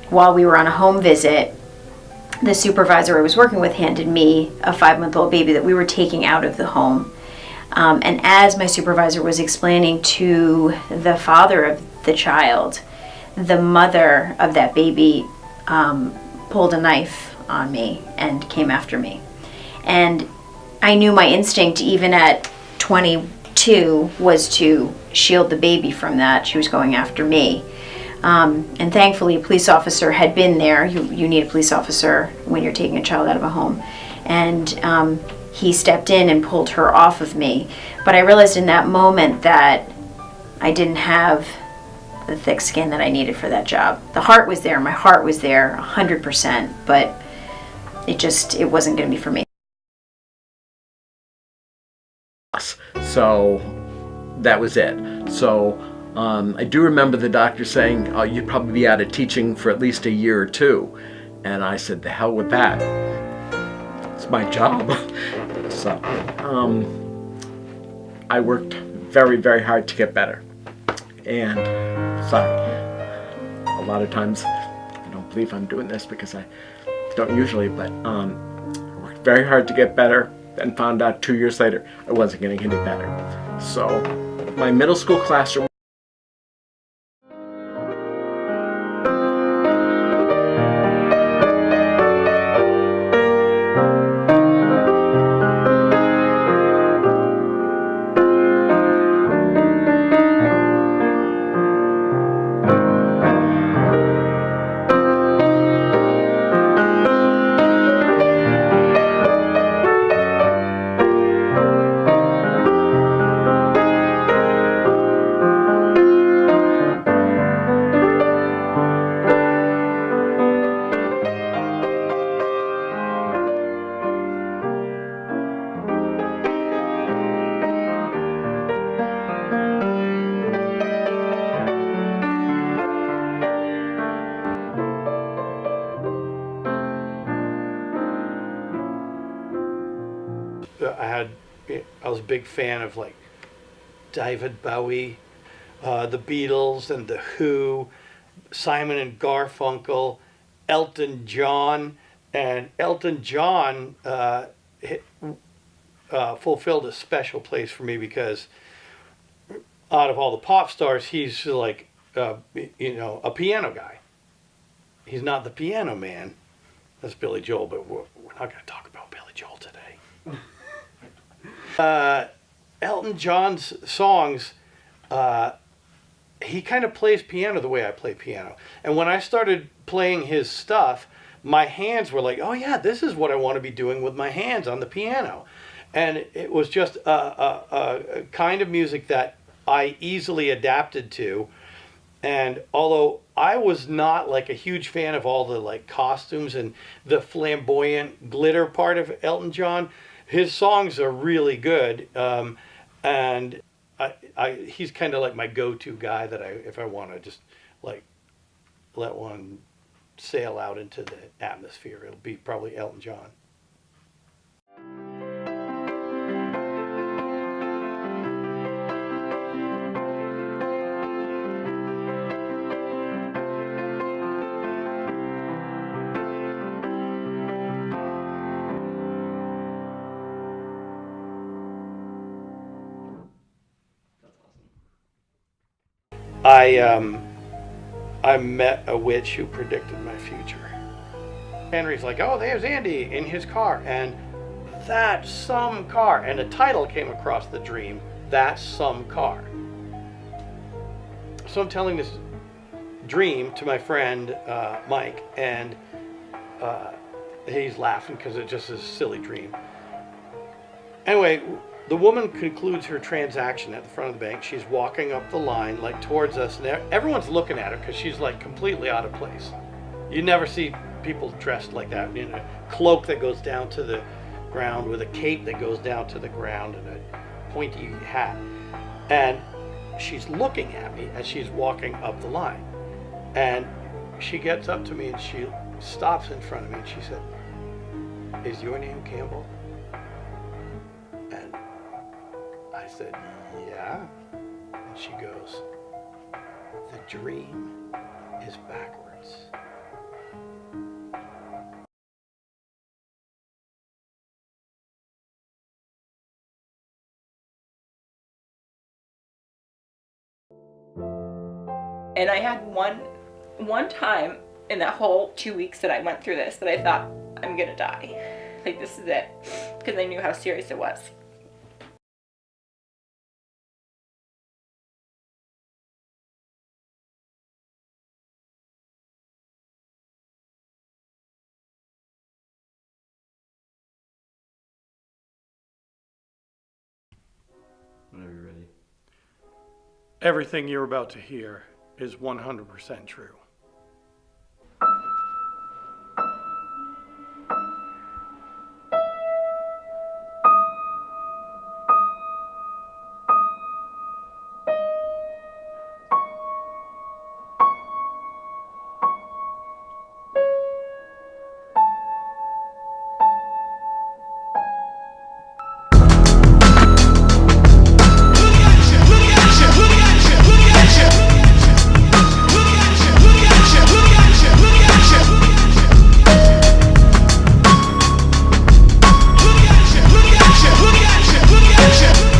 while we were on a home visit, the supervisor I was working with handed me a 5-month-old baby that we were taking out of the home. And as my supervisor was explaining to the father of the child, the mother of that baby pulled a knife on me and came after me. And I knew my instinct, even at 22, was to shield the baby from that. She was going after me. And thankfully, a police officer had been there. You need a police officer when you're taking a child out of a home. And he stepped in and pulled her off of me. But I realized in that moment that I didn't have the thick skin that I needed for that job. The heart was there, my heart was there 100%, but it wasn't going to be for me. So that was it. So I do remember the doctor saying, "Oh, you'd probably be out of teaching for at least a year or two." And I said, "The hell with that. It's my job." So I worked very, very hard to get better. And sorry, a lot of times I don't believe I'm doing this because I don't usually, but worked very hard to get better, then found out 2 years later I wasn't getting any better. So my middle school classroom I was a big fan of like David Bowie, the Beatles and the Who, Simon and Garfunkel, Elton John, and Elton John fulfilled a special place for me because out of all the pop stars, he's like a piano guy. He's not the piano man. That's Billy Joel, but we're not going to talk about Billy Joel today. Elton John's songs, he kind of plays piano the way I play piano. And when I started playing his stuff, my hands were like, oh yeah, this is what I want to be doing with my hands on the piano. And it was just a kind of music that I easily adapted to. And although I was not like a huge fan of all the like costumes and the flamboyant glitter part of Elton John, his songs are really good, and he's kind of like my go-to guy that if I want to just like let one sail out into the atmosphere, it'll be probably Elton John. I met a witch who predicted my future. Henry's like, oh, there's Andy in his car, and that's some car. And a title came across the dream, that's some car. So I'm telling this dream to my friend Mike, and he's laughing because it just is a silly dream. Anyway, the woman concludes her transaction at the front of the bank. She's walking up the line, like towards us, and everyone's looking at her because she's like completely out of place. You never see people dressed like that, in a cloak that goes down to the ground with a cape that goes down to the ground and a pointy hat. And she's looking at me as she's walking up the line. And she gets up to me and she stops in front of me and she said, "Is your name Campbell?" And I said, "Yeah." And she goes, "The dream is backwards." starts. And I had one time in that whole 2 weeks that I went through this that I thought, I'm gonna die. Like, this is it. Because I knew how serious it was. Whenever you're ready. Everything you're about to hear is 100% true.